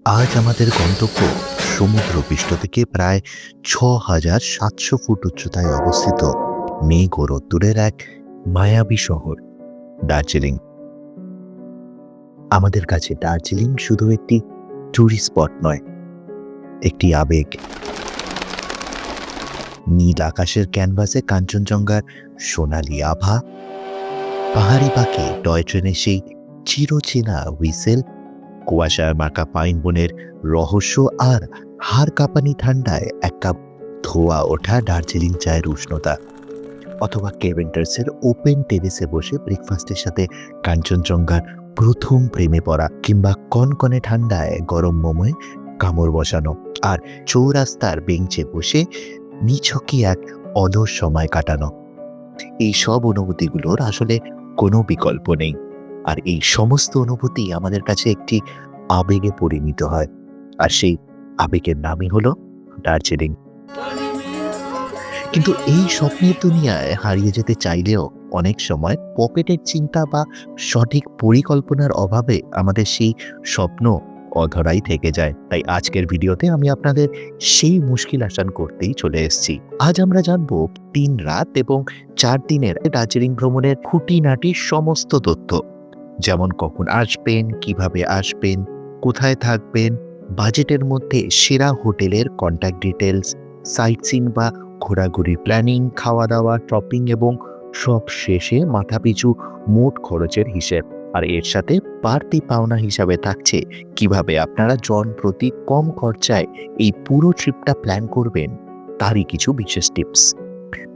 আজ আমাদের গন্তব্য সমুদ্রপৃষ্ঠ থেকে প্রায় ৬,৭০০ ফুট উচ্চতায় অবস্থিত মেঘ ও রোদ্দুরের এক মায়াবী শহর দার্জিলিং। আমাদের কাছে দার্জিলিং শুধু একটি ট্যুরিস্ট স্পট নয়, একটি আবেগ। নীল আকাশের ক্যানভাসে কাঞ্চনজঙ্ঘার সোনালি আভা, পাহাড়ি বাঁকে টয় ট্রেনের সেই চিরচেনা হুইসেল, কুয়াশার মাখা পাইন বনের রহস্য আর হাড় কাঁপানি ঠান্ডায় এক কাপ ধোয়া ওঠা দার্জিলিং চায়ের উষ্ণতা, অথবা কেভেন্টার্সের ওপেন টেরেসে বসে ব্রেকফাস্টের সাথে কাঞ্চনজঙ্ঘার প্রথম প্রেমে পড়া, কিংবা কনকনে ঠান্ডায় গরম মোমোয় কামড় বসানো, আর চৌরাস্তার বেঞ্চে বসে নিছকই এক অলস সময় কাটানো। এই সব অনুভূতিগুলোর আসলে কোনো বিকল্প নেই, আর এই সমস্ত অনুভূতি আমাদের কাছে একটি আবেগে পরিণত হয়, আর সেই আবেগের নামই হলো দার্জিলিং। কিন্তু এই স্বপ্নের দুনিয়ায় হারিয়ে যেতে চাইলেও অনেক সময় পকেটের চিন্তা বা সঠিক পরিকল্পনার অভাবে আমাদের সেই স্বপ্ন অধরাই থেকে যায়। তাই আজকের ভিডিওতে আমি আপনাদের সেই মুশকিল আসান করতেই চলে এসেছি। আজ আমরা জানবো ৩ রাত এবং ৪ দিনের দার্জিলিং ভ্রমণের খুঁটিনাটি সমস্ত তথ্য, যেমন কখন আসবেন, কিভাবে আসবেন, কোথায় থাকবেন, বাজেটের মধ্যে সেরা হোটেলের কন্ট্যাক্ট ডিটেলস, সাইট সিন বা ঘোরাঘুরির প্ল্যানিং, খাওয়া দাওয়া, শপিং এবং সব শেষে মাথাপিছু মোট খরচের হিসেব। আর এর সাথে বাড়তি পাওনা হিসাবে থাকছে কিভাবে আপনারা জন প্রতি কম খরচায় এই পুরো ট্রিপটা প্ল্যান করবেন, তারই কিছু বিশেষ টিপস।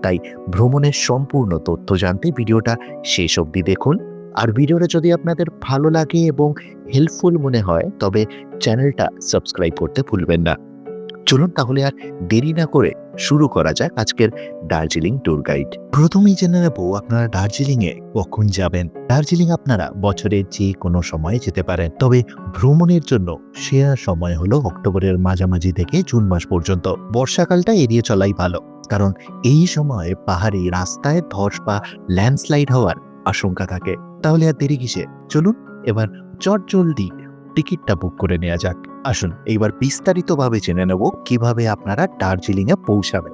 তাই ভ্রমণের সম্পূর্ণ তথ্য জানতে ভিডিওটা শেষ অবধি দেখুন। আর ভিডিওটা যদি আপনাদের ভালো লাগে এবং হেল্পফুল মনে হয় তবে চ্যানেলটা সাবস্ক্রাইব করতে ভুলবেন না। চলুন তাহলে আর দেরি না করে শুরু করা যাক আজকের দার্জিলিং ট্যুর গাইড। প্রথমেই জেনে নেব আপনারা দার্জিলিংয়ে কখন যাবেন। দার্জিলিং আপনারা বছরের যে কোনো সময়ে যেতে পারেন, তবে ভ্রমণের জন্য সেরা সময় হলো অক্টোবরের মাঝামাঝি থেকে জুন মাস পর্যন্ত। বর্ষাকালটা এড়িয়ে চলাই ভালো, কারণ এই সময় পাহাড়ি রাস্তায় ধস বা ল্যান্ডস্লাইড হওয়ার আশঙ্কা থাকে। তাহলে আর দেরি কিসে, চলুন এবার চটজলদি টিকিটটা বুক করে নেওয়া যাক। আসুন এইবার বিস্তারিতভাবে জেনে নেব কিভাবে আপনারা দার্জিলিংয়ে পৌঁছাবেন।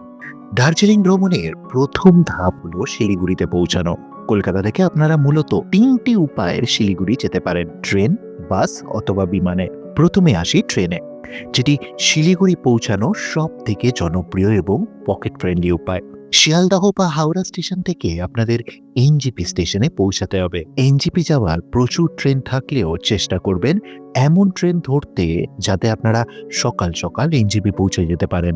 দার্জিলিং ভ্রমণের প্রথম ধাপ হলো শিলিগুড়িতে পৌঁছানো। কলকাতা থেকে আপনারা মূলত 3টি উপায়ের শিলিগুড়ি যেতে পারেন: ট্রেন, বাস অথবা বিমানে। প্রথমে আসি ট্রেনে, যেটি শিলিগুড়ি পৌঁছানো সব থেকে জনপ্রিয় এবং পকেট ফ্রেন্ডলি উপায়। শিয়ালদহ বা হাওড়া স্টেশন থেকে আপনাদের এনজিপি স্টেশনে পৌঁছাতে হবে। এনজিপি যাওয়ার প্রচুর ট্রেন থাকলেও চেষ্টা করবেন এমন ট্রেন ধরতে যাতে আপনারা সকাল সকাল এনজিপি পৌঁছে যেতে পারেন।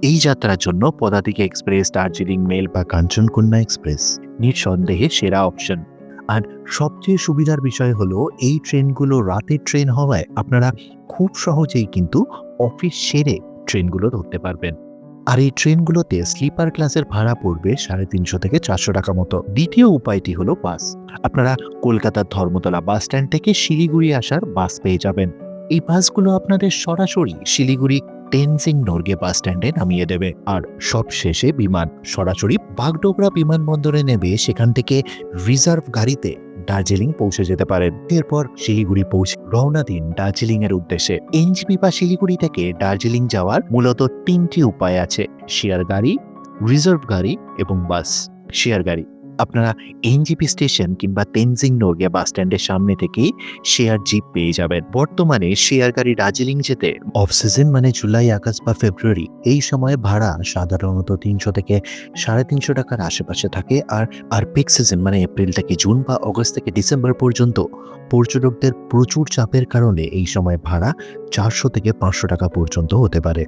এই যাত্রার জন্য পদাতিক এক্সপ্রেস, দার্জিলিং মেল বা কাঞ্চনকন্যা এক্সপ্রেস নিঃসন্দেহে সেরা অপশন। আর সবচেয়ে সুবিধার বিষয় হলো এই ট্রেনগুলো রাতের ট্রেন হওয়ায় আপনারা খুব সহজেই কিন্তু অফিস সেরে ট্রেনগুলো ধরতে পারবেন। আর এই ট্রেনগুলোতে স্লিপার ক্লাসের ভাড়া পড়বে 350 থেকে 400 টাকা মতো। দ্বিতীয় উপায়টি হলো বাস। আপনারা কলকাতার ধর্মতলা বাস স্ট্যান্ড থেকে শিলিগুড়ি আসার বাস পেয়ে যাবেন। এই বাসগুলো আপনাদের সরাসরি শিলিগুড়ি টেনজিং নর্গে বাস স্ট্যান্ডে নামিয়ে দেবে। আর সব শেষে বিমান সরাসরি বাগডোগরা বিমানবন্দরে নেবে, সেখান থেকে রিজার্ভ গাড়িতে দার্জিলিং পৌঁছে যেতে পারেন। এরপর শিলিগুড়ি পৌঁছে রওনা দিন দার্জিলিং এর উদ্দেশ্যে। এনজিপি বা শিলিগুড়ি থেকে দার্জিলিং যাওয়ার মূলত 3টি উপায় আছে: শেয়ার গাড়ি, রিজার্ভ গাড়ি এবং বাস। শেয়ার গাড়ি আপনারা এনজিপি স্টেশন কিংবা তেনজিং নোরগে বাস স্ট্যান্ডের সামনে থেকেই শেয়ার জিপ পেয়ে যাবেন। বর্তমানে শেয়ার গাড়ি দার্জিলিং যেতে অফ সিজন মানে জুলাই, আগস্ট বা ফেব্রুয়ারি এই সময়ে ভাড়া সাধারণত 300 থেকে 350 টাকার আশেপাশে থাকে। আর পিক সিজন মানে এপ্রিল থেকে জুন বা অগস্ট থেকে ডিসেম্বর পর্যন্ত পর্যটকদের প্রচুর চাপের কারণে এই সময় ভাড়া 400 থেকে 500 টাকা পর্যন্ত হতে পারে।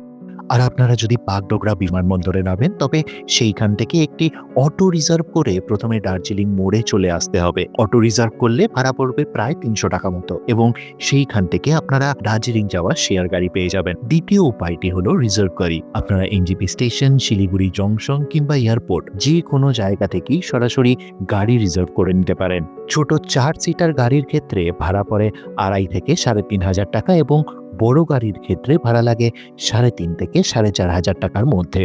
আর আপনারা যদি বাগডোগরা বিমানবন্দরে নামেন তবে সেইখান থেকে একটি অটো রিজার্ভ করে প্রথমে দার্জিলিং মোড়ে চলে আসতে হবে। অটো রিজার্ভ করলে ভাড়া পড়বে প্রায় 300 টাকা মতো, এবং সেইখান থেকে আপনারা দার্জিলিং যাওয়ার শেয়ার গাড়ি পেয়ে যাবেন। দ্বিতীয় উপায়টি হলো রিজার্ভ গাড়ি। আপনারা এনজিপি স্টেশন, শিলিগুড়ি জংশন কিংবা এয়ারপোর্ট যে কোনো জায়গা থেকেই সরাসরি গাড়ি রিজার্ভ করে নিতে পারেন। ছোট 4 সিটার গাড়ির ক্ষেত্রে ভাড়া পড়ে 2,500 থেকে 3,500 টাকা, এবং বড় গাড়ির ক্ষেত্রে ভাড়া লাগে 3,500 থেকে 4,500 টাকার মধ্যে।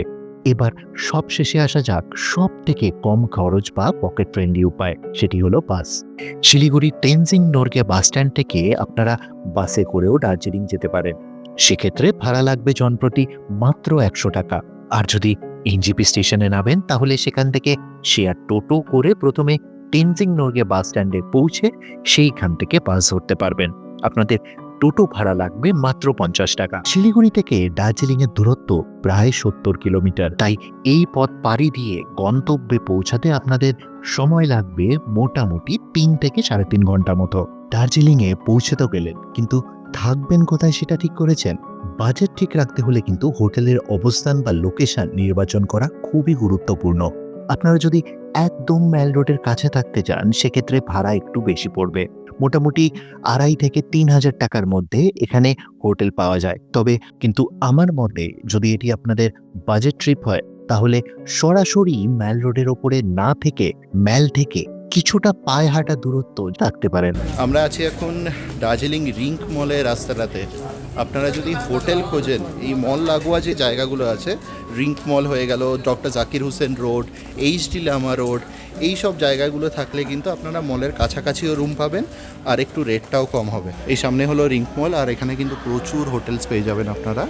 এবার সব শেষে আসা যাক সব থেকে কম খরচ বা পকেট ফ্রেন্ডলি উপায়, সেটি হলো বাস। শিলিগুড়ি তেনজিং নোরগে বাস স্ট্যান্ড থেকে আপনারা বাসে করেও দার্জিলিং যেতে পারেন। সেক্ষেত্রে ভাড়া লাগবে জনপ্রতি মাত্র 100 টাকা। আর যদি এনজিপি স্টেশনে নামেন তাহলে সেখান থেকে শেয়ার টোটো করে প্রথমে তেনজিং নোরগে বাস স্ট্যান্ডে পৌঁছে সেইখান থেকে বাস ধরতে পারবেন। আপনাদের টোটো ভাড়া লাগবে মাত্র 50 টাকা। শিলিগুড়ি থেকে দার্জিলিং এর দূরত্ব প্রায় 70 কিলোমিটার, তাই এই পথ পাড়ি দিয়ে গন্তব্যে পৌঁছাতে আপনাদের সময় লাগবে মোটামুটি 3 থেকে 3.5 ঘন্টা মতো। দার্জিলিং এ পৌঁছে তো গেলেন, কিন্তু থাকবেন কোথায় সেটা ঠিক করেছেন? বাজেট ঠিক রাখতে হলে কিন্তু হোটেলের অবস্থান বা লোকেশন নির্বাচন করা খুবই গুরুত্বপূর্ণ। আপনারা যদি একদম মেল রোডের কাছে থাকতে চান সেক্ষেত্রে ভাড়া একটু বেশি পড়বে। মোটামুটি 2,500 থেকে 3,000 টাকার মধ্যে এখানে হোটেল পাওয়া যায়। তবে কিন্তু আমার মতে যদি এটি আপনাদের বাজেট ট্রিপ হয় তাহলে সরাসরি মেল রোডের ওপরে না থেকে মেল থেকে কিছুটা পায়ে হাঁটা দূরত্ব রাখতে পারেন। আমরা আছি এখন দার্জিলিং রিঙ্ক মলের রাস্তাটাতে। আপনারা যদি হোটেল খোঁজেন এই মল লাগোয়া যে জায়গাগুলো আছে, রিঙ্ক মল হয়ে গেল, doctor Zakir Hossain road, HD Lama road, এই সব জায়গাগুলো থাকলে কিন্তু আপনারা মলের কাছাকাছিও রুম পাবেন আর একটু রেটটাও কম হবে। এই সামনে হলো রিঙ্ক মল, আর এখানে কিন্তু প্রচুর হোটেলস পেয়ে যাবেন আপনারা।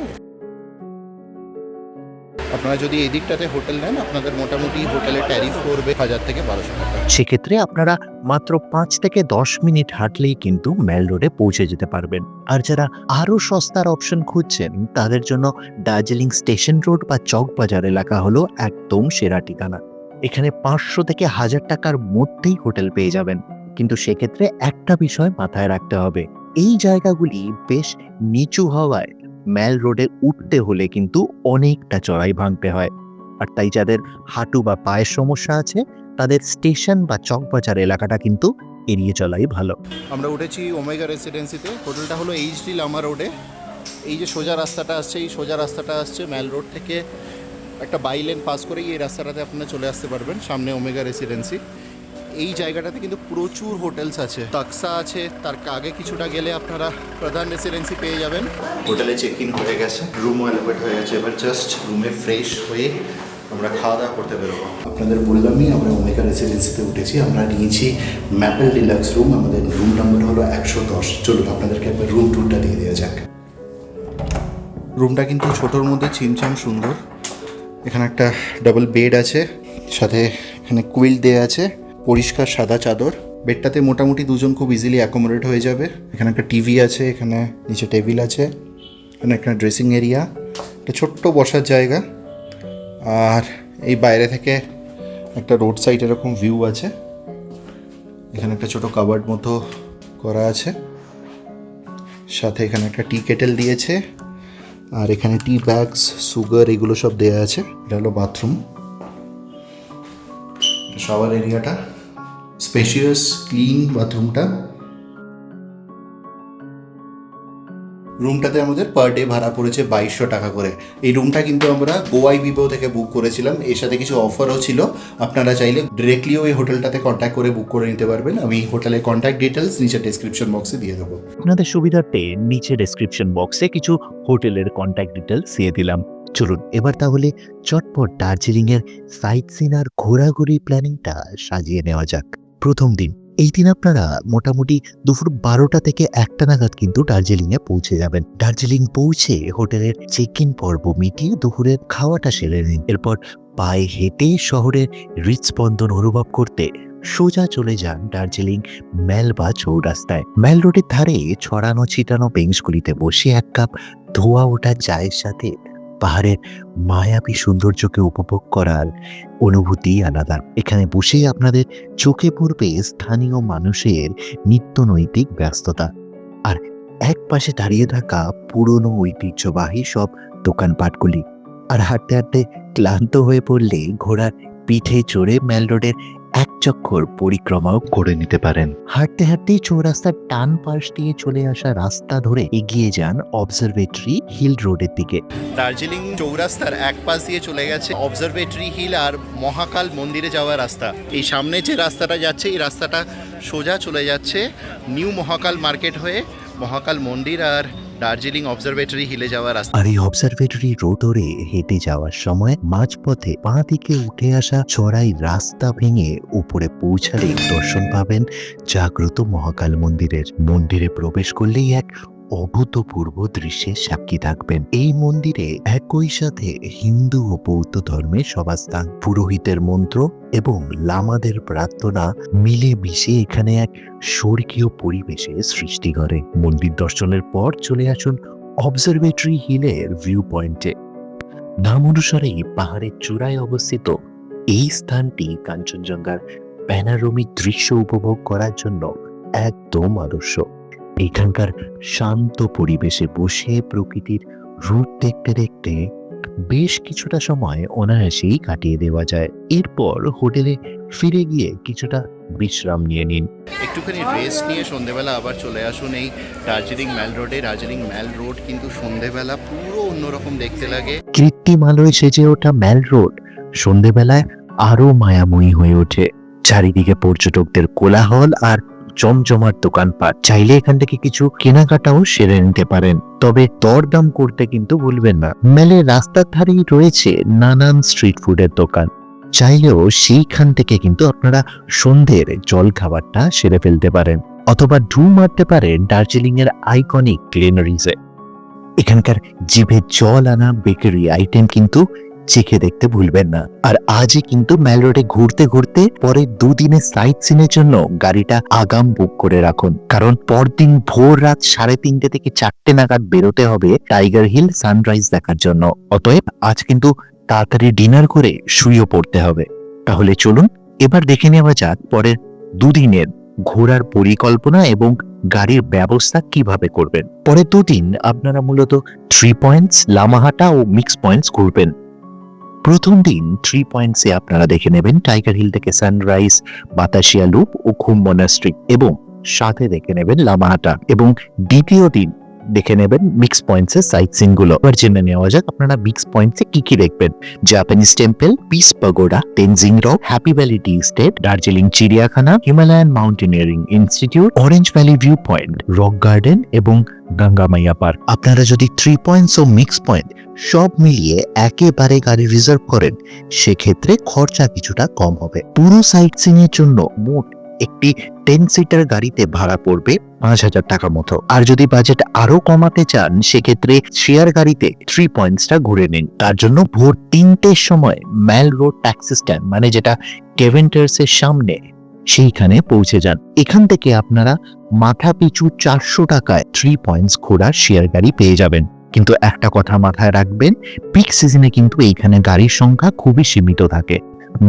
আপনারা যদি এই দিকটাতে হোটেল নেন আপনাদের মোটামুটি হোটেলের ট্যারিফ পড়বে 1000 থেকে 1200 টাকা। সেক্ষেত্রে আপনারা মাত্র 5 থেকে 10 মিনিট হাঁটলেই কিন্তু মেল রোডে পৌঁছে যেতে পারবেন। আর যারা আরও সস্তার অপশন খুঁজছেন তাদের জন্য দার্জিলিং স্টেশন রোড বা চক বাজার এলাকা হলো একদম সেরা ঠিকানা। এখানে 500 থেকে 1000 টাকার মধ্যেই হোটেল পেয়ে যাবেন। কিন্তু সেক্ষেত্রে একটা বিষয় মাথায় রাখতে হবে, এই জায়গাগুলি বেশ নিচু হওয়ায় মেল রোডে উঠতে হলে কিন্তু অনেকটা চড়াই ভাঙতে হয়। আর তাই যাদের হাঁটু বা পায়ের সমস্যা আছে তাদের স্টেশন বা চকবাজার এলাকাটা কিন্তু এড়িয়ে চলাই ভালো। আমরা উঠেছি ওমেগা রেসিডেন্সিতে। হোটেলটা হলো এইচডি লামা রোডে। এই যে সোজা রাস্তাটা আসছে, এই সোজা রাস্তাটা আসছে মেল রোড থেকে একটা বাইলেন পাস করেই এই রাস্তাটাতে আপনারা চলে আসতে পারবেন, সামনে ওমেগা রেসিডেন্সি। এই জায়গাটাতে কিন্তু প্রচুর হোটেলস আছে, তাকসা আছে, তার আগে কিছুটা গেলে আপনারা প্রধান রেসিডেন্সি পেয়ে যাবেন। হোটেলে চেক ইন হয়ে গেছে, রুমও অ্যালোকেট হয়ে গেছে, এবার জাস্ট রুমে ফ্রেশ হয়ে আমরা খাওয়া দাওয়া করতে বেরোবো। আপনাদের বললামই আমরা ওমেগা রেসিডেন্সিতে উঠেছি। আমরা নিয়েছি ম্যাপেল ডিলাক্স রুম, আমাদের রুম নাম্বার হলো 110। চলুন আপনাদেরকে একবার রুম ট্যুরটা দিয়ে দেওয়া যাক। রুমটা কিন্তু ছোটোর মধ্যে ছিমছাম সুন্দর। এখানে একটা ডাবল বেড আছে, সাথে এখানে কুইল দেওয়া আছে, পরিষ্কার সাদা চাদর। বেডটাতে মোটামুটি দুজন খুব ইজিলি অ্যাকোমোডেট হয়ে যাবে। এখানে একটা টিভি আছে, এখানে নিচে টেবিল আছে, এখানে একটা ড্রেসিং এরিয়া, একটা ছোট্ট বসার জায়গা, আর এই বাইরে থেকে একটা রোড সাইড এরকম ভিউ আছে। এখানে একটা ছোটো কাবার্ড মতো করা আছে, সাথে এখানে একটা টি কেটেল দিয়েছে, আর এখানে টি ব্যাগস, সুগার এগুলো সব দেওয়া আছে। এটা হলো বাথরুম, শাওয়ার এরিয়াটা স্পেশিয়াস ক্লিন বাথরুমটা। রুমটাতে আমাদের পার ডে ভাড়া পড়েছে 2200 টাকা করে। এই রুমটা কিন্তু আমরা গোয়াই বিবো থেকে বুক করেছিলাম, এর সাথে কিছু অফারও ছিল। আপনারা চাইলে ডিরেক্টলিও এই হোটেলটাতে কন্ট্যাক্ট করে বুক করে নিতে পারবেন। আমি হোটেলের কন্ট্যাক্ট ডিটেলস নিচে ডেসক্রিপশন বক্সে দিয়ে দেবো। আপনাদের সুবিধার্থে নিচে ডেসক্রিপশন বক্সে কিছু হোটেলের কন্ট্যাক্ট ডিটেলস দিয়ে দিলাম। চলুন এবার তাহলে চটপট দার্জিলিং এর সাইট সিন আর ঘোরাঘুরি প্ল্যানিংটা সাজিয়ে নেওয়া যাক। প্রথম দিন, এই দিন আপনারা মোটামুটি দুপুর 12টা থেকে 1টা নাগাদ কিন্তু দার্জিলিং এ পৌঁছে যাবেন। দার্জিলিং পৌঁছে হোটেলের চেক ইন পর্ব মিটিয়ে দুপুরের খাওয়াটা সেরে নিন। এরপর পায়ে হেঁটে শহরের হৃদস্পন্দন অনুভব করতে সোজা চলে যান দার্জিলিং মেল বা চৌরাস্তায়। মেল রোডের ধারে ছড়ানো ছিটানো বেঞ্চগুলিতে বসে এক কাপ ধোয়া ওঠা চায়ের সাথে পাহাড়ের মায়াবী সৌন্দর্যকে উপভোগ করার অনুভূতি আলাদা। এখানে বসেই আপনাদের চোখে পড়বে স্থানীয় মানুষের নিত্যনৈতিক ব্যস্ততা, আর এক পাশে দাঁড়িয়ে থাকা পুরনো ঐতিহ্যবাহী সব দোকানপাটগুলি। আর হাঁটতে হাঁটতে ক্লান্ত হয়ে পড়লে ঘোড়ার পিঠে চড়ে মেল রোডের এক চক্কর পরিক্রমাও করে নিতে পারেন। হাঁটতে হাঁটতেই চৌরাস্তার ডান পাশ দিয়ে চলে আসা রাস্তা ধরে এগিয়ে যান অবজারভেটরি হিল রোডের দিকে। দার্জিলিং চৌরাস্তার এক পাশ দিয়ে চলে গেছে অবজারভেটরি হিল আর মহাকাল মন্দিরে যাওয়ার রাস্তা। এই সামনে যে রাস্তাটা যাচ্ছে এই রাস্তাটা সোজা চলে যাচ্ছে নিউ মহাকাল মার্কেট হয়ে মহাকাল মন্দির আর দার্জিলিং অবজারভেটরি হিলে যাওয়ার রাস্তা। আর এই অবজারভেটরি রোড ধরে হেঁটে যাওয়ার সময় মাঝপথে বাঁ দিকে উঠে আসা চড়াই রাস্তা ভেঙে উপরে পৌঁছালে দর্শন পাবেন জাগ্রত মহাকাল মন্দিরের। মন্দিরে প্রবেশ করলেই এক অভূতপূর্ব দৃশ্যের সাক্ষী থাকবেন। এই মন্দিরে একই সাথে হিন্দু ও বৌদ্ধ ধর্মের সভাস্থান, পুরোহিতের মন্ত্র এবং লামাদের প্রার্থনা মিলে মিশে এখানে এক স্বর্গীয় পরিবেশে সৃষ্টি করে। মন্দির দর্শনের পর চলে আসুন অবজারভেটরি হিলের ভিউ পয়েন্টে। নাম অনুসারেই পাহাড়ের চূড়ায় অবস্থিত এই স্থানটি কাঞ্চনজঙ্ঘার প্যানোরামিক দৃশ্য উপভোগ করার জন্য একদম আদর্শ। এখানকার শান্ত পরিবেশে বসে প্রকৃতির রূপ দেখতে দেখতে বেশ কিছুটা সময় অনায়াসেই কাটিয়ে দেওয়া যায়। এরপর হোটেলে ফিরে গিয়ে কিছুটা বিশ্রাম নিয়ে নিন। একটুখানি রেস্ট নিয়ে সন্ধেবেলা আবার চলে আসুন এই দার্জিলিং ম্যাল রোডে। দার্জিলিং ম্যাল রোড কিন্তু সন্ধেবেলা পুরো অন্যরকম দেখতে লাগে। কৃত্রিম আলোয় সেজে ওঠা ম্যাল রোড সন্ধেবেলায় আরো মায়াময়ী হয়ে ওঠে। চারিদিকে পর্যটকদের কোলাহল আর জমজমাট দোকানপাট। চাইলে এখান থেকে কিছু কেনাকাটাও সেরে নিতে পারেন, তবে দরদাম করতে কিন্তু ভুলবেন না। মেলের রাস্তার ধারেই রয়েছে নানান স্ট্রিট ফুডের দোকান, চাইলেও সেইখান থেকে কিন্তু আপনারা সন্ধ্যের জল খাবারটা সেরে ফেলতে পারেন, অথবা ঢু মারতে পারেন দার্জিলিং এর আইকনিক গ্লেনারিজে। এখানকার জিভে জল আনা বেকারি আইটেম কিন্তু চেখে দেখতে ভুলবেন না। আর আজই কিন্তু ম্যাল রোডে ঘুরতে ঘুরতে পরে দুদিনের সাইট সিনের জন্য গাড়িটা আগাম বুক করে রাখুন, কারণ পরদিন ভোর রাত 3:30 থেকে 4টে নাগাদ বেরোতে হবে টাইগার হিল সানরাইজ দেখার জন্য। অতএব আজ কিন্তু তাড়াতাড়ি ডিনার করে শুয়েও পড়তে হবে। তাহলে চলুন এবার দেখে নেওয়া যাক পরের দুদিনের ঘোরার পরিকল্পনা এবং গাড়ির ব্যবস্থা কিভাবে করবেন। পরের দুদিন আপনারা মূলত 3 পয়েন্টস, লামাহাটা ও মিক্স পয়েন্টস ঘুরবেন। প্রথম দিন 3 পয়েন্টসে আপনারা দেখে নেবেন টাইগার হিল থেকে সানরাইজ, বাতাসিয়া লুপ ও ঘুম মনাস্ট্রি, এবং সাথে দেখে নেবেন লামাহাটা। এবং দ্বিতীয় দিন দেখে নেবেন মিক্স পয়েন্টস এর সাইট সিন গুলো। এবার জেনে নেওয়া যাক আপনারা মিক্স পয়েন্টসে কি কি দেখবেন। Japanese temple, peace pagoda, Tenzing rock, happy valley tea estate, Darjeeling চিড়িয়াখানা, Himalayan mountaineering institute, orange valley view point, rock garden এবং গঙ্গা মাইয়া পার্ক। আপনারা যদি 3 পয়েন্টস ও মিক্স পয়েন্ট সব মিলিয়ে একেবারে গাড়ি রিজার্ভ করেন, সেক্ষেত্রে খরচা কিছুটা কম হবে। পুরো সাইট সিন এর জন্য মোট একটি 10 সিটার গাড়িতে ভাড়া পড়বে 5,000 টাকা মতো। আর যদি বাজেট আরো কমাতে চান, সেক্ষেত্রে শেয়ার গাড়িতে 3 পয়েন্টসটা ঘুরে নিন। তার জন্য ভোর 3টের সময় ম্যাল রোড ট্যাক্সি স্ট্যান্ড, মানে যেটা কেভেন্টার্স এর সামনে, সেইখানে পৌঁছে যান। এখান থেকে আপনারা মাথা পিছু 400 টাকায় 3 পয়েন্টস ঘোরার শেয়ার গাড়ি পেয়ে যাবেন। কিন্তু একটা কথা মাথায় রাখবেন, পিক সিজনে কিন্তু এইখানে গাড়ির সংখ্যা খুবই সীমিত থাকে।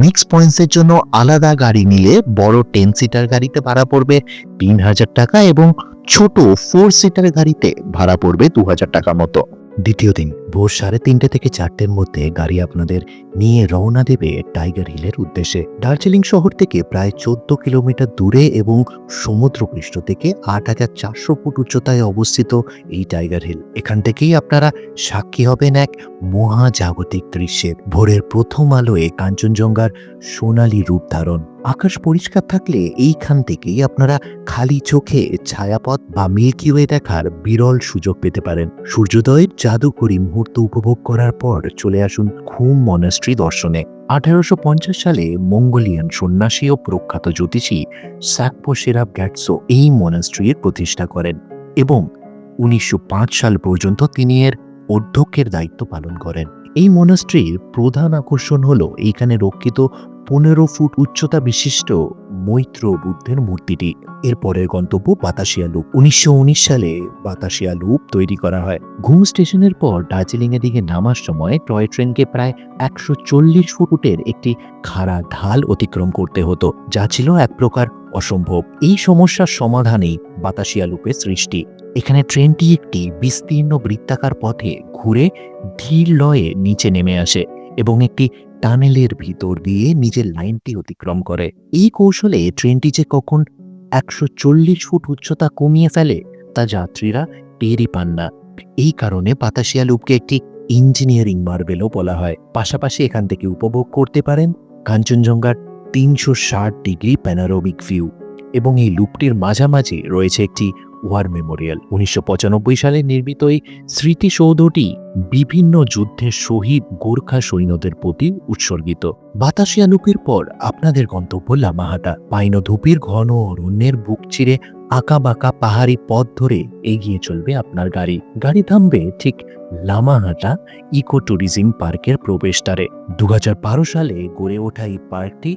মিক্স পয়েন্টস এর জন্য আলাদা গাড়ি নিলে বড় 10 সিটার গাড়িতে ভাড়া পড়বে 3,000 টাকা এবং ছোট 4 সিটার গাড়িতে ভাড়া পড়বে 2,000 টাকা মতো। দ্বিতীয় দিন ভোর 3:30 থেকে 4টের মধ্যে গাড়ি আপনাদের নিয়ে রওনা দেবে টাইগার হিলের উদ্দেশ্যে। দার্জিলিং শহর থেকে প্রায় 14 কিলোমিটার দূরে এবং সমুদ্রপৃষ্ঠ থেকে 8,400 ফুট উচ্চতায় অবস্থিত এই টাইগার হিল। এখান থেকেই আপনারা সাক্ষী হবেন এক মহাজাগতিক দৃশ্যের। ভোরের প্রথম আলোয় কাঞ্চনজঙ্ঘার সোনালী রূপ ধারণ। আকাশ পরিষ্কার থাকলে এইখান থেকেই আপনারা খালি চোখে ছায়াপথ বা মিল্কি ওয়ে দেখার বিরল সুযোগ পেতে পারেন। সূর্যোদয়ের জাদুকরী মুহূর্ত উপভোগ করার পর চলে আসুন ঘুম মনাস্ট্রি দর্শনে। 1850 সালে মঙ্গোলিয়ান সন্ন্যাসী ও প্রখ্যাত জ্যোতিষী সাকপো সেরাপ গ্যাটসো এই মনাস্ট্রির প্রতিষ্ঠা করেন এবং 1905 সাল পর্যন্ত তিনি এর অধ্যক্ষের দায়িত্ব পালন করেন। এই মনাস্ট্রির প্রধান আকর্ষণ হলো এইখানে রক্ষিত 15 ফুট উচ্চতা বিশিষ্ট মৈত্র বুদ্ধের মূর্তিটি। এর পরের গন্তব্য বাতাসিয়া লুপ। 1919 সালে বাতাসিয়া লুপ তৈরি করা হয়। ঘুম স্টেশনের পর দার্জিলিং এর দিকে নামার সময় টয় ট্রেনকে প্রায় 140 ফুটের একটি খাড়া ঢাল অতিক্রম করতে হতো, যা ছিল এক প্রকার অসম্ভব। এই সমস্যার সমাধানেই বাতাসিয়া লুপের সৃষ্টি। এখানে ট্রেনটি একটি বিস্তীর্ণ বৃত্তাকার পথে ঘুরে ধীর লয়ে নিচে নেমে আসে এবং একটি টানেলের ভিতর দিয়ে নিজের লাইনটি অতিক্রম করে। এই কৌশলে ট্রেনটি যে কখন 140 ফুট উচ্চতা কমিয়ে ফেলে তা যাত্রীরা টেরই পান না। এই কারণে বাতাসিয়া লুপকে একটি ইঞ্জিনিয়ারিং মার্বেলও বলা হয়। পাশাপাশি এখান থেকে উপভোগ করতে পারেন কাঞ্চনজঙ্ঘার 360 ডিগ্রি প্যানোরামিক ভিউ এবং এই লুপটির মাঝামাঝি রয়েছে একটি ওয়ার মেমোরিয়াল। 1995 সালে নির্মিত এই স্মৃতিসৌধটি বিভিন্ন যুদ্ধের শহীদ গোর্খা সৈন্যদের প্রতি উৎসর্গিত। বাতাসিয়া লুপের পর আপনাদের গন্তব্য লামাহাটা। পাইন ও ধূপির ঘন অরণ্যের বুক চিরে আঁকাবাঁকা পাহাড়ি পথ ধরে এগিয়ে চলবে আপনার গাড়ি। গাড়ি থামবে ঠিক লামাহাটা ইকো ট্যুরিজম পার্কের প্রবেশদ্বারে। 2012 সালে গড়ে ওঠা এই পার্কটি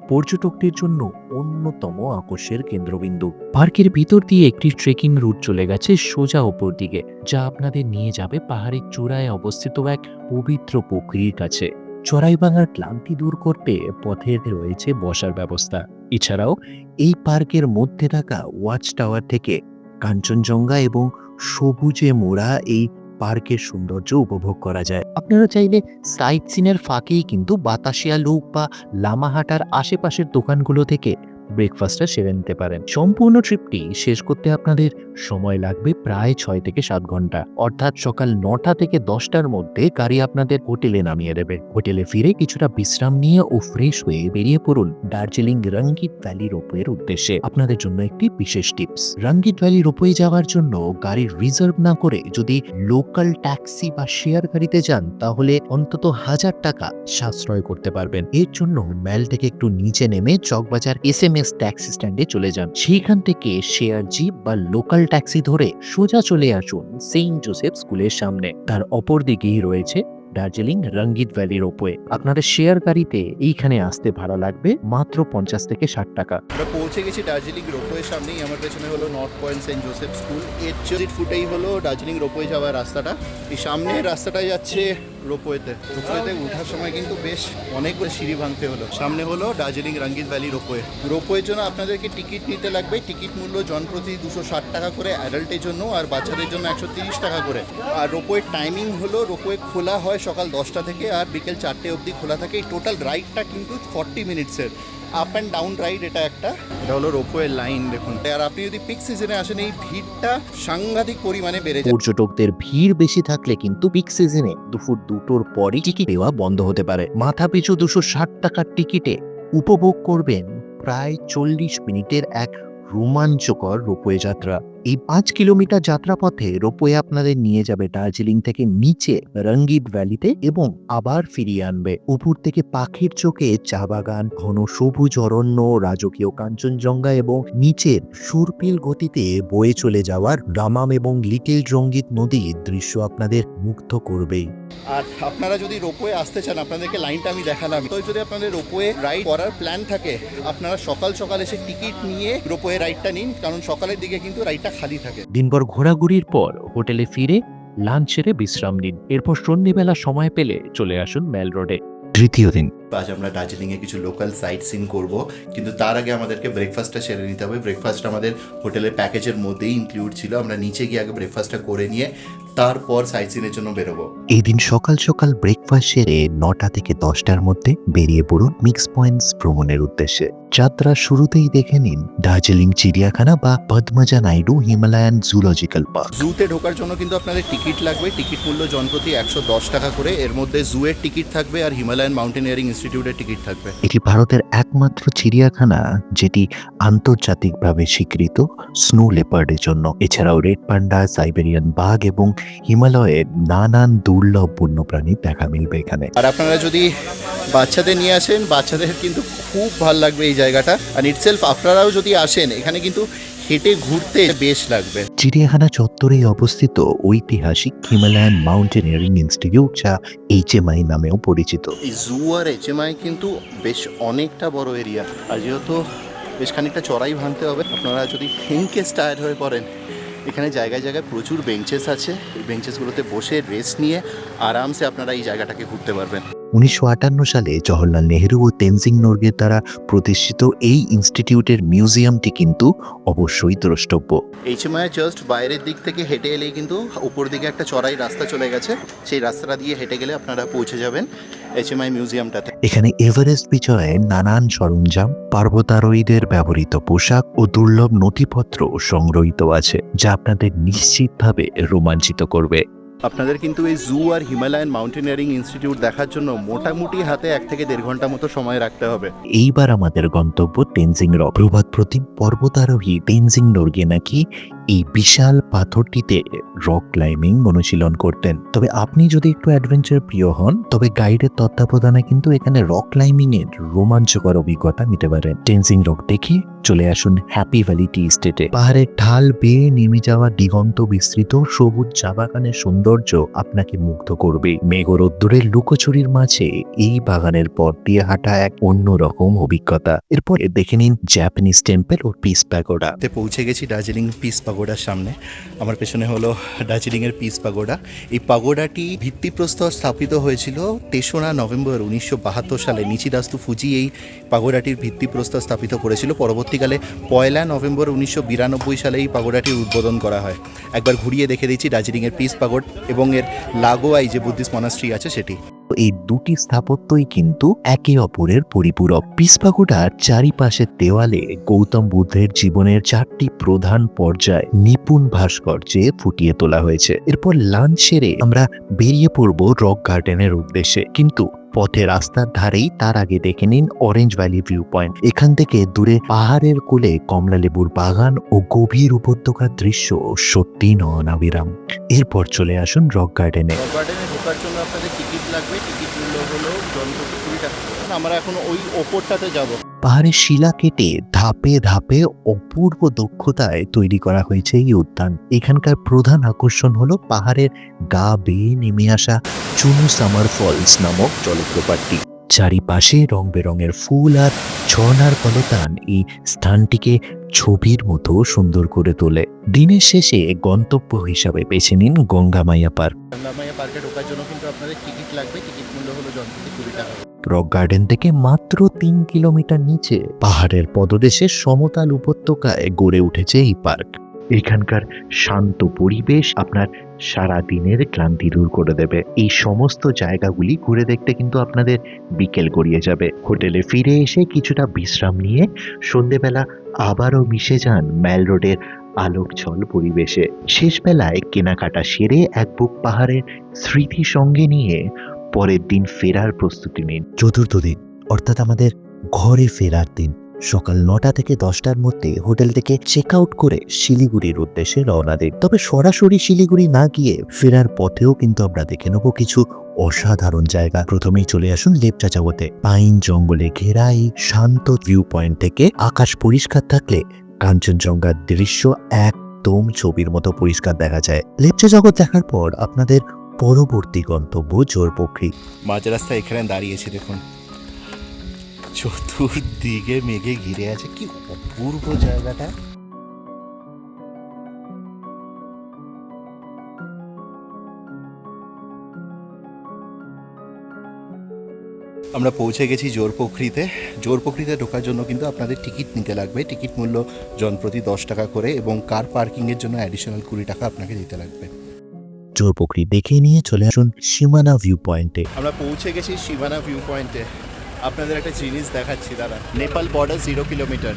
পর্যটকদের জন্য অন্যতম আকর্ষণের কেন্দ্রবিন্দু। পার্কের ভিতর দিয়ে একটি ট্রেকিং রুট চলে গেছে সোজা ওপর দিকে, যা আপনাদের নিয়ে যাবে পাহাড়ের চূড়ায় অবস্থিত এক পবিত্র পুকুরির কাছে। চড়াইভাঙার ক্লান্তি দূর করতে পথে রয়েছে বসার ব্যবস্থা। এছাড়াও এই পার্কের মধ্যে থাকা ওয়াচ টাওয়ার থেকে কাঞ্চনজঙ্ঘা এবং সবুজে মোড়া এই পার্কের সৌন্দর্য উপভোগ করা যায়। আপনারা চাইলে সাইট সিনের ফাঁকেই কিন্তু বাতাসিয়া লুপ বা লামাহাটার আশেপাশের দোকানগুলো থেকে ব্রেকফাস্টটা সেরে নিতে পারেন। সম্পূর্ণ ট্রিপটি শেষ করতে আপনাদের সময় লাগবে প্রায় 6 থেকে 7 ঘন্টা, অর্থাৎ সকাল 9টা থেকে 10টার মধ্যে গাড়ি আপনাদের হোটেলে নামিয়ে দেবে। হোটেলে ফিরে কিছুটা বিশ্রাম নিয়ে ও ফ্রেশ হয়ে বেরিয়ে পড়ুন দার্জিলিং রঙ্গিত ভ্যালি রোপওয়ের উদ্দেশ্যে। আপনাদের জন্য একটি বিশেষ টিপস: রঙ্গিত ভ্যালি রোপওয়ে যাওয়ার জন্য গাড়ি রিজার্ভ না করে যদি লোকাল ট্যাক্সি বা শেয়ার গাড়িতে যান, তাহলে অন্তত 1000 টাকা সাশ্রয় করতে পারবেন। এর জন্য ম্যাল থেকে একটু নিচে নেমে চকবাজার SMS ট্যাক্সি স্ট্যান্ডে চলে যান। সেইখান থেকে শেয়ার জিপ বা লোকাল ট্যাক্সি ধরে সোজা চলে আসুন সেন্ট জোসেফ স্কুলের সামনে। তার অপর দিকেই রয়েছে দার্জিলিং রঙ্গিত ভ্যালি রোপওয়ে। আপনাদের শেয়ার গাড়িতে এইখানে আসতে ভাড়া লাগবে মাত্র 50 থেকে 60 টাকা। আমরা পৌঁছে গেছি দার্জিলিং রোপওয়ের সামনেই। আমার পেছনে হলো north point saint Joseph school. এর 8 ফুটেই হলো দার্জিলিং রোপওয়ে যাওয়ার রাস্তাটা। এই সামনের রাস্তাটাই যাচ্ছে রোপওয়েতে। রোপওয়েতে ওঠার সময় কিন্তু বেশ অনেকগুলো সিঁড়ি ভাঙতে হলো। সামনে হলো দার্জিলিং রঙ্গিত ভ্যালি রোপওয়ে। রোপওয়ের জন্য আপনাদেরকে টিকিট নিতে লাগবে। টিকিট মূল্য জনপ্রতি 260 টাকা করে অ্যাডাল্টের জন্য, আর বাচ্চাদের জন্য 130 টাকা করে। আর রোপওয়ের টাইমিং হলো, রোপওয়ে খোলা হয় সকাল 10টা থেকে আর বিকেল 4টে অবধি খোলা থাকে। এই টোটাল রাইডটা কিন্তু 40 মিনিটসের আপ অ্যান্ড ডাউন রাইড। এটা হলো রোপওয়ের লাইন দেখুন। আর আপনি যদি পিক সিজনে আসেন, এই ভিড়টা সাংঘাতিক পরিমাণে বেড়ে যায়। পর্যটকদের ভিড় বেশি থাকলে কিন্তু পিক সিজনে দুপুর 2টোর পরই টিকিট দেওয়া বন্ধ হতে পারে। মাথা পিছু 260 টাকার টিকিটে উপভোগ করবেন প্রায় 40 মিনিটের এক রোমাঞ্চকর রোপওয়ে যাত্রা। এই 5 কিলোমিটার যাত্রাপথে রোপওয়ে আপনাদের নিয়ে যাবে দার্জিলিং থেকে নিচে রঙ্গিত ভ্যালিতে এবং আবার ফিরিয়ে আনবে। উপর থেকে পাখির চোখে চা বাগান, ঘন সবুজ অরণ্য, রাজকীয় কাঞ্চনজঙ্ঘা এবং নিচের সুরপিল গতিতে বয়ে চলে যাওয়ার রামাম এবং লিটল রঙ্গিত নদীর দৃশ্য আপনাদের মুগ্ধ করবেই। আর আপনারা যদি রোপওয়ে আসতে চান, আপনাদেরকে লাইনটা আমি দেখালাম। তো যদি আপনাদের রোপওয়ে রাইড করার প্ল্যান থাকে, আপনারা সকাল সকাল এসে টিকিট নিয়ে রোপওয়ে রাইডটা নিন, কারণ সকালের দিকে কিন্তু রাইডটা খালি থাকে। দিনভর ঘোরাঘুরির পর হোটেলে ফিরে লাঞ্চ সেরে বিশ্রাম নিন। এরপর সন্ধ্যেবেলা সময় পেলে চলে আসুন মেল রোডে। তৃতীয় দিন আজ আমরা দার্জিলিংয়ে কিছু লোকাল সাইট সিন করব, কিন্তু তার আগে আমাদেরকে ব্রেকফাস্টটা সেরে নিতে হবে। ব্রেকফাস্ট আমাদের হোটেলের প্যাকেজের মধ্যেই ইনক্লুড ছিল। আমরা নিচে গিয়ে আগে ব্রেকফাস্টটা করে নিয়ে তারপর সাইট সিনের জন্য বেরোবো। এই দিন সকাল সকাল ব্রেকফাস্ট সেরে 9টা থেকে 10টার মধ্যে বেরিয়ে পড়ুন মিক্স পয়েন্টস ভ্রমণের উদ্দেশ্যে। যাত্রার শুরুতেই দেখে নিন দার্জিলিং চিড়িয়াখানা বা Padmaja Naidu Himalayan zoological park. জুতে ঢোকার জন্য কিন্তু আপনাদের টিকিট লাগবে। টিকিট মূল্য জনপ্রতি 110 টাকা করে। এর মধ্যে জুয়ের টিকিট থাকবে আর হিমালয়ান মাউন্টেনিয়ারিং ইনস্টিটিউটের টিকিট থাকবে। এটি ভারতের একমাত্র চিড়িয়াখানা যেটি আন্তর্জাতিকভাবে স্বীকৃত স্নো লেপার্ডের জন্য। এছাড়াও রেড পান্ডা, সাইবেরিয়ান বাঘ এবং হিমালয়ের নানান দুর্লভ বন্যপ্রাণী দেখা মিলবে এখানে। আর আপনারা যদি বাচ্চাদের নিয়ে আসেন, বাচ্চাদের কিন্তু খুব ভালো লাগবে এই জায়গাটা। আর ইটসেলফ আপনারাও যদি আসেন, এখানে কিন্তু হেঁটে ঘুরতে বেশ লাগবে। চিড়িয়াখানা চত্বরেই অবস্থিত ঐতিহাসিক হিমালয়ান মাউন্টেনিয়ারিং ইনস্টিটিউট, যা HMI নামেও পরিচিত। এই জু আর HMI কিন্তু বেশ অনেকটা বড় এরিয়া, আর যেহেতু বেশ খানিকটা চড়াই ভাঙতে হবে। আপনারা যদি হিংকেস টায়ার্ড হয়ে পড়েন, এখানে জায়গায় জায়গায় প্রচুর বেঞ্চেস আছে। এই বেঞ্চেসগুলোতে বসে রেস্ট নিয়ে আরামসে আপনারা এই জায়গাটাকে ঘুরতে পারবেন। 1958 সালে জওহরলাল নেহেরু ও তেনজিং নোরগের দ্বারা প্রতিষ্ঠিত এই ইনস্টিটিউটের মিউজিয়ামটি কিন্তু অবশ্যই দ্রষ্টব্য। HMI জাস্ট বাইরের দিক থেকে হেঁটে এলেই কিন্তু উপর দিকে একটা চড়াই রাস্তা চলে গেছে। সেই রাস্তাটা দিয়ে হেঁটে গেলে আপনারা পৌঁছে যাবেন HMI মিউজিয়ামটাতে। এখানে এভারেস্ট বিজয়ে নানান সরঞ্জাম, পর্বতারোহীদের ব্যবহৃত পোশাক ও দুর্লভ নথিপত্র সংগ্রহীত আছে, যা আপনাদের নিশ্চিতভাবে রোমাঞ্চিত করবে। আপনাদের কিন্তু এই জু আর হিমালয়ান মাউন্টেনিয়ারিং ইনস্টিটিউট দেখার জন্য মোটামুটি হাতে 1 থেকে 1.5 ঘন্টা মতো সময় রাখতে হবে। এইবার আমাদের গন্তব্য তেনজিং রক। প্রভাত প্রতিম পর্বতারোহী তেনজিং নোরগে নাকি এই বিশাল পাথরটিতে রক ক্লাইম্বিং অনুশীলন করতেন। তবে আপনি যদি একটু অ্যাডভেঞ্চার প্রিয় হন তবে গাইডের তত্ত্বাবধানে কিন্তু এখানে রক ক্লাইম্বিং এর রোমাঞ্চকর অভিজ্ঞতা নিতে পারেন। টেনজিং রক দেখে চলে আসুন হ্যাপি ভ্যালি টি স্টেটে। পাহাড়ের ঢাল বেয়ে নেমে যাওয়া দিগন্ত বিস্তৃত সবুজ চা বাগানের সৌন্দর্য আপনাকে মুগ্ধ করবে। মেঘ ও রোদ্দুরের লুকোচুরির মাঝে এই বাগানের পথ দিয়ে হাঁটা এক অন্যরকম অভিজ্ঞতা। এরপর দেখে নিন জাপানিজ টেম্পল ও পিস প্যাগোডা। পৌঁছে গেছি দার্জিলিং পিস পাগোডার সামনে। আমার পেছনে হলো দার্জিলিং এর পিস পাগোডা। এই পাগোডাটি ভিত্তিপ্রস্তর স্থাপিত হয়েছিল 3রা নভেম্বর 1972 সালে। নিচিদাস্তু ফুজি এই পাগোডাটির ভিত্তিপ্রস্তর স্থাপিত করেছিল। পরবর্তীকালে 1 নভেম্বর 1992 সালে এই পাগোডাটির উদ্বোধন করা হয়। একবার ঘুরিয়ে দেখে দিচ্ছি দার্জিলিং এর পিস পাগোড এবং এর লাগোয়াই যে বুদ্ধিস্ট মনাস্ট্রি আছে সেটি। এই দুটি স্থাপত্যই কিন্তু একে অপরের পরিপূরক। পিস পাগোডার চারিপাশের দেওয়ালে গৌতম বুদ্ধের জীবনের 4টি প্রধান পর্যায় নিপুণ ভাস্কর্যে ফুটিয়ে তোলা হয়েছে। এরপর লাঞ্চ সেরে আমরা বেরিয়ে পড়ব রক গার্ডেনের উদ্দেশ্যে, কিন্তু পথে রাস্তার ধারেই তার আগে দেখে নিন অরেঞ্জ ভ্যালি ভিউ পয়েন্ট। এখান থেকে দূরে পাহাড়ের কোলে কমলালেবুর বাগান ও গভীর উপত্যকার দৃশ্য সত্যি নয়নাভিরাম। এরপর চলে আসুন রক গার্ডেনে। রক গার্ডেনে ঢোকার জন্য আপনাদের টিকিট লাগবে। টিকিট মূল্য হলো জনপ্রতি 20 টাকা। আমরা এখন ওই ওপরটাতে যাব। পাহাড়ের শিলা কেটে ধাপে ধাপে অপূর্ব দক্ষতায় তৈরি করা হয়েছে এই উদ্যান। এখানকার প্রধান আকর্ষণ হলো পাহাড়ের গা বেয়ে নেমে আসা চুনু সামার ফলস নামক জলপ্রপাতটি। চারিপাশে রং বেরঙের ফুল আর ঝর্ণার কলতান এই স্থানটিকে ছবির মতো সুন্দর করে তোলে। দিনের শেষে গন্তব্য হিসাবে বেছে নিন গঙ্গামাইয়া পার্ক। গঙ্গামাইয়া পার্কে ঢোকার জন্য কিন্তু আপনাদের টিকিট লাগবে। টিকিট মূল্য হলো জনপ্রতি 20 টাকা। রক গার্ডেন থেকে মাত্র 3 কিলোমিটার নিচে পাহাড়ের পদদেশের সমতল উপত্যকায় গড়ে উঠেছে এই পার্ক। এখানকার শান্ত পরিবেশ আপনার সারা দিনের ক্লান্তি দূর করে দেবে। এই সমস্ত জায়গাগুলি ঘুরে দেখতে কিন্তু আপনাদের বিকেল গড়িয়ে যাবে। হোটেলে ফিরে এসে কিছুটা বিশ্রাম নিয়ে সন্ধেবেলা আবারও মিশে যান ম্যাল রোডের আলোকঝল পরিবেশে। শেষ বেলায় কেনাকাটা সেরে এক বুক পাহাড়ের স্মৃতি সঙ্গে নিয়ে পরের দিন ফেরার প্রস্তুতি নিন। চতুর্থ দিন অর্থাৎ আমাদের ঘরে ফেরার দিন সকাল 9টা থেকে 10টার মধ্যে হোটেল থেকে চেক আউট করে শিলিগুড়ির উদ্দেশ্যে রওনা দিন। তবে সরাসরি শিলিগুড়ি না গিয়ে ফেরার পথেও কিন্তু আমরা দেখে নেব কিছু অসাধারণ জায়গা। প্রথমেই চলে আসুন লেপচাচাওতে। পাইন জঙ্গলে ঘেরা এই শান্ত ভিউ পয়েন্ট থেকে আকাশ পরিষ্কার থাকলে কাঞ্চনজঙ্ঘার দৃশ্য একদম ছবির মতো পরিষ্কার দেখা যায়। লেপচা জগৎ দেখার পর আপনাদের পরবর্তী গন্তব্য জোরপোখরি। মাঝ রাস্তায় এখানে দাঁড়িয়েছি, দেখুন চতুর্দিকে মেঘে ঘিরে আছে, কি অপূর্ব জায়গাটা। আমরা পৌঁছে গেছি জোরপোখরিতে। জোরপোখরিতে ঢোকার জন্য কিন্তু আপনাদের টিকিট নিতে লাগবে। টিকিট মূল্য জনপ্রতি 10 টাকা করে এবং কার পার্কিংয়ের জন্য অ্যাডিশনাল 20 টাকা আপনাকে দিতে লাগবে। জোরপোখরি দেখে নিয়ে চলে আসুন সীমানা ভিউ পয়েন্টে। আমরা পৌঁছে গেছি সীমানা ভিউ পয়েন্টে। আপনাদের একটা জিনিস দেখাচ্ছি দাঁড়া। Nepal border 0 kilometre.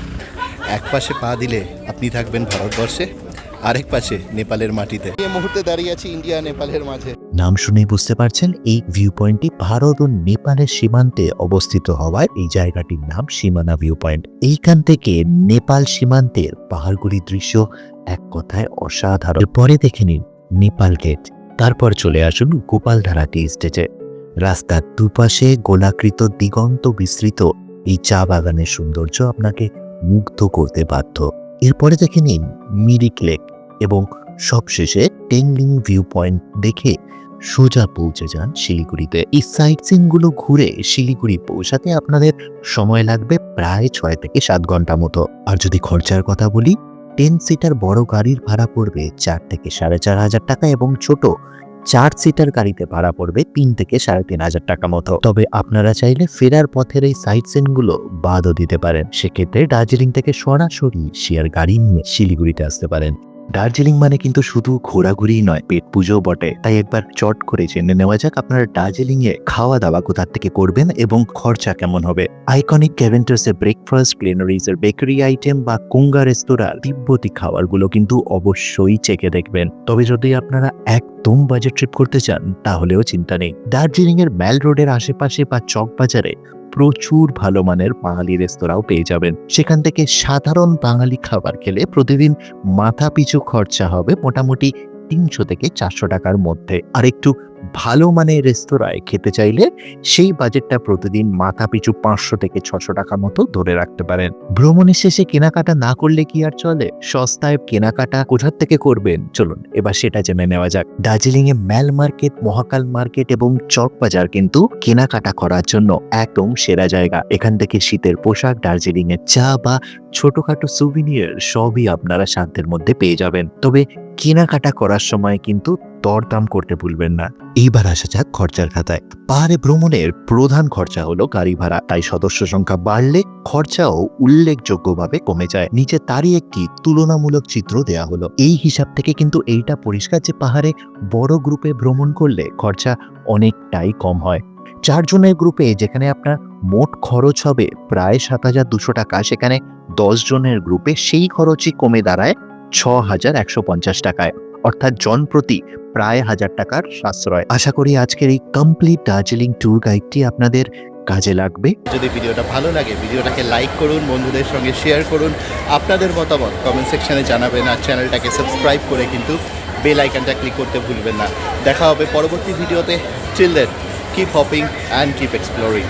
এক পাশে পা দিলে আপনি থাকবেন ভারতবর্ষে, আরেক পাশে নেপালের মাটিতে। এই মুহূর্তে দাঁড়িয়ে আছি ইন্ডিয়া নেপালের মাঝে। নাম শুনেই বুঝতে পারছেন এই ভিউ পয়েন্টটি ভারত ও নেপালের সীমান্তে অবস্থিত হওয়ায় এই জায়গাটির নাম সীমানা ভিউ পয়েন্ট। এইখান থেকে নেপাল সীমান্তের পাহাড়গুলির দৃশ্য এক কথায় অসাধারণ। পরে দেখে নিন নেপাল গেট। তারপর চলে আসুন গোপালধারা টি স্টেটে। রাস্তার দুপাশে গোলাকৃত দিগন্ত বিস্তৃত এই চা বাগানের সৌন্দর্য আপনাকে মুগ্ধ করতে বাধ্য। এরপরে দেখে নিন মিরিক লেক এবং সবশেষে টেংলিং ভিউ পয়েন্ট দেখে সোজা পৌঁছে যান শিলিগুড়িতে। এই সাইট সিন গুলো ঘুরে শিলিগুড়ি পৌঁছাতে আপনাদের সময় লাগবে প্রায় 6 থেকে 7 ঘন্টা মতো। আর যদি খরচার কথা বলি, 10 সিটার বড় গাড়ির ভাড়া পড়বে 4 থেকে 4,500 টাকা এবং ছোট 4 সিটার গাড়িতে ভাড়া পড়বে 3 থেকে 3,500 টাকা মতো। তবে আপনারা চাইলে ফেরার পথের এই সাইট সিন গুলো বাদও দিতে পারেন। সেক্ষেত্রে দার্জিলিং থেকে সরাসরি শেয়ার গাড়ি নিয়ে শিলিগুড়িতে আসতে পারেন। দার্জিলিং মানে কিন্তু শুধু ঘোরাঘুরি নয়, পেট পুজো বটে। তাই একবার চট করে জেনে নেওয়া যাক আপনারা দার্জিলিং এ খাওয়া দাওয়া কোথা থেকে করবেন এবং খরচা কেমন হবে। আইকনিক ক্যাভেন্টার্স এর ব্রেকফাস্ট, গ্লেনারিজ এর বেকারি আইটেম বা কুঙ্গা রেস্তোরাঁর তিব্বতি খাবারগুলো কিন্তু অবশ্যই চেকে দেখবেন। তবে যদি আপনারা একদম বাজেট ট্রিপ করতে চান তাহলেও চিন্তা নেই। দার্জিলিং এর ম্যাল রোডের আশেপাশে বা চক বাজারে প্রচুর ভালো মানের বাঙালি রেস্তোরাঁও পেয়ে যাবেন। সেখান থেকে সাধারণ বাঙালি খাবার খেলে প্রতিদিন মাথা পিছু খরচা হবে মোটামুটি 300 থেকে 400 টাকার মধ্যে। আর একটু ভালো মানের রেস্তোরাঁয় খেতে চাইলে সেই বাজেটটা প্রতিদিন মাথা পিছু 500 থেকে 600 টাকা মতো ধরে রাখতে পারেন। ভ্রমণের শেষে কেনাকাটা না করলে কি আর চলে? সস্তায় কেনাকাটা কোথার থেকে করবেন চলুন এবার সেটা জেনে নেওয়া যাক। দার্জিলিং এ ম্যাল মার্কেট, মহাকাল মার্কেট এবং চক বাজার কিন্তু কেনাকাটা করার জন্য একদম সেরা জায়গা। এখান থেকে শীতের পোশাক, দার্জিলিং এর চা বা ছোটখাটো সুভিনিয়ার সবই আপনারা সাধ্যের মধ্যে পেয়ে যাবেন। তবে কেনাকাটা করার সময় কিন্তু দরদাম করতে ভুলবেন না। এইবার আসা যাক খরচার খাতায়। পাহাড়ে ভ্রমণের প্রধান খরচা হলো গাড়ি ভাড়া, তাই সদস্য সংখ্যা বাড়লে খরচাও উল্লেখযোগ্যভাবে কমে যায়। নিচে তারই একটি তুলনামূলক চিত্র দেয়া হলো। এই হিসাব থেকে কিন্তু এইটা পরিষ্কার যে পাহাড়ে বড় গ্রুপে ভ্রমণ করলে খরচা অনেকটাই কম হয়। 4 জনের গ্রুপে যেখানে আপনার মোট খরচ হবে প্রায় 7,200 টাকা, সেখানে 10 জনের গ্রুপে সেই খরচই কমে দাঁড়ায় 6,150 টাকায়, অর্থাৎ জন প্রতি প্রায় 1000 টাকার সাশ্রয়। আশা করি আজকের এই কমপ্লিট দার্জিলিং ট্যুর গাইডটি আপনাদের কাজে লাগবে। যদি ভিডিওটা ভালো লাগে ভিডিওটাকে লাইক করুন, বন্ধুদের সঙ্গে শেয়ার করুন, আপনাদের মতামত কমেন্ট সেকশনে জানাবেন, আর চ্যানেলটাকে সাবস্ক্রাইব করে কিন্তু বেল আইকনটা ক্লিক করতে ভুলবেন না। দেখা হবে পরবর্তী ভিডিওতে। Till then keep hopping and keep exploring.